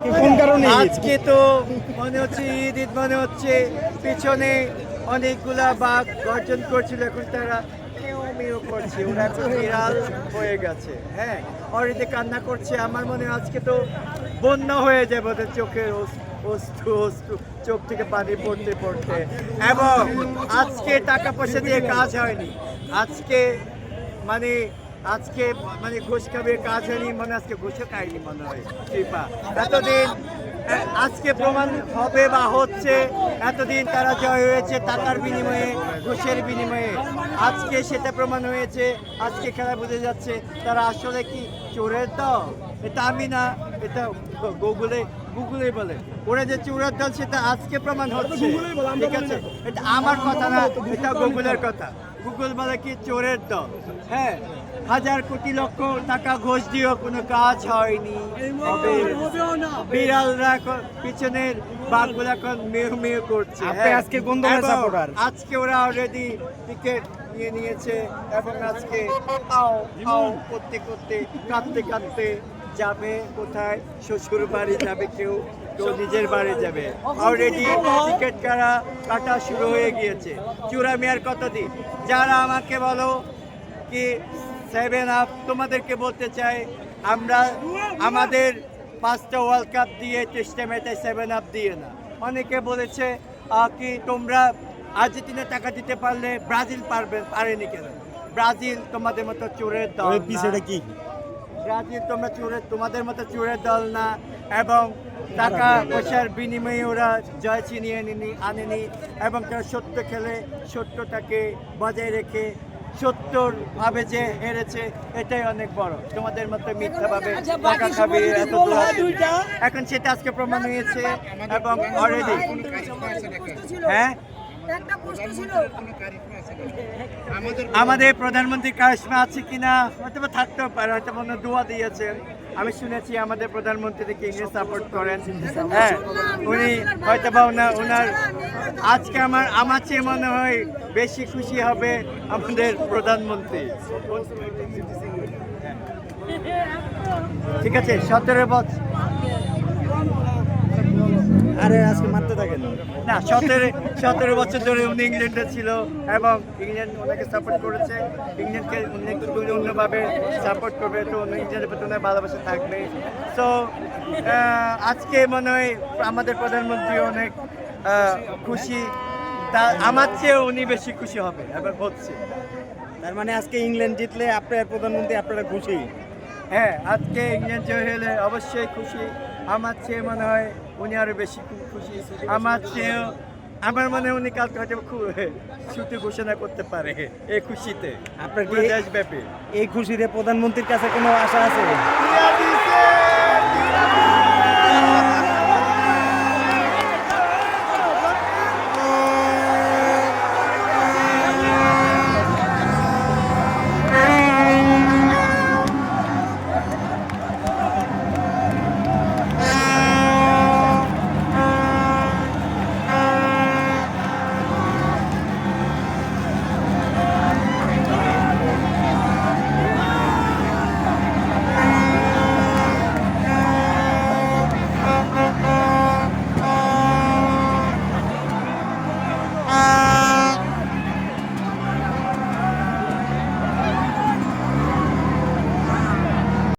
কোন কারণে আজকে তো মনে হচ্ছে ঈদ মনে হচ্ছে পিছনে অনেকগুলা বাঘ গর্জন করছিল, এখন তারা কেউ মেয়েও করছে, ওরা এখন বিড়াল হয়ে গেছে। হ্যাঁ, অলরেডি কান্না করছে। আমার মনে হয় আজকে তো বন্যা হয়ে যাবে ওদের চোখের অশ্রু অশ্রু, চোখ থেকে পানি পড়তে পড়তে। এবং আজকে টাকা পয়সা দিয়ে কাজ হয়নি, আজকে মানে আজকে মানে ঘুষ খাবে কাজ হয়নি, মানে আজকে ঘুষও খায়নি মনে হয় কৃপা। এতদিন আজকে প্রমাণ হবে বা হচ্ছে, এতদিন তারা জয় হয়েছে টাকার বিনিময়ে, ঘুষের বিনিময়ে। আজকে সেটা প্রমাণ হয়েছে, আজকে খেলা বুঝে যাচ্ছে তারা আসলে কি চোরের দল। এটা আমি না, এটা গুগলে বলে ওরা যে চোরের দল, সেটা আজকে প্রমাণ হচ্ছে। ঠিক আছে, এটা আমার কথা না, এটা গুগলের কথা। গুগল বলে কি চোরের দল। হ্যাঁ, হাজার কোটি লক্ষ টাকা ঘুষ দিয়েও কোনো কাজ হয়নি। বিড়ালরা পিছনের বাঘগুলা এখন মেয় মেয় করছে। আজকে কোন দলের সাপোর্টার? আজকে ওরা অলরেডি টিকিট নিয়ে নিয়েছে এবং আজকে আও আও করতে করতে কাঁদতে কাঁদতে যাবে কোথায়, শ্বশুর বাড়ি যাবে, কেউ কেউ নিজের বাড়ি যাবে। অলরেডি টিকিট কাটা শুরু হয়ে গিয়েছে। চূড়ামি আর কতদিন? যারা আমাকে বলো কি 7 আপ, তোমাদেরকে বলতে চাই আমরা আমাদের 5টা ওয়ার্ল্ড কাপ দিয়ে টেস্টে ম্যাচে 7 আপ দিয়ে না। অনেকে বলেছে কি তোমরা আর্জেন্টিনা টাকা দিতে পারলে ব্রাজিল পারেনি কেন? ব্রাজিল তোমাদের মতো চোরের দল না। কি ব্রাজিল তোমাদের মতো চোরের দল না, এবং টাকা পয়সার বিনিময়ে ওরা জয় ছিনিয়ে আনেনি। এবং তারা সত্য খেলে, সত্যটাকে বজায় রেখে সত্যভাবে যে হেরেছে, এটাই অনেক বড়। তোমাদের মতো মিথ্যাভাবে টাকা খাবে এত এখন সেটা আজকে প্রমাণ হয়েছে। এবং অলরেডি হ্যাঁ, আমাদের প্রধানমন্ত্রী কারিশমা আছে কিনা হয়তো থাকতেও পারে, হয়তো মনে দোয়া দিয়েছেন। আমি শুনেছি আমাদের প্রধানমন্ত্রীকে ইংলিশ সাপোর্ট করেন। হ্যাঁ, উনি হয়তো বা ওনার আজকে আমার চেয়ে মনে হয় বেশি খুশি হবে আমাদের প্রধানমন্ত্রী। ঠিক আছে, 17 বছর আরে আজকে মারতে থাকেন না, 17 বছর ধরে উনি ইংল্যান্ডে ছিল এবং ইংল্যান্ড ওনাকে সাপোর্ট করেছে। ইংল্যান্ডকে অন্যভাবে সাপোর্ট করবে, তো ইংল্যান্ডের প্রতি ওনার ভালোবাসা থাকবে। সো আজকে মনে হয় আমাদের প্রধানমন্ত্রী অনেক খুশি, তা আমার চেয়েও উনি বেশি খুশি হবে এবং হচ্ছে। তার মানে আজকে ইংল্যান্ড জিতলে আপনার প্রধানমন্ত্রী আপনারা খুশি? হ্যাঁ, আজকে ইংল্যান্ড জয় হলে অবশ্যই খুশি। আমার চেয়ে মনে হয় উনি আরো বেশি খুশি। আমার মনে হয় উনি কালকে হয়তো ছুটি ঘোষণা করতে পারে এই খুশিতে, আপনার কি দেশব্যাপী। এই খুশিতে প্রধানমন্ত্রীর কাছে কোনো আশা আছে?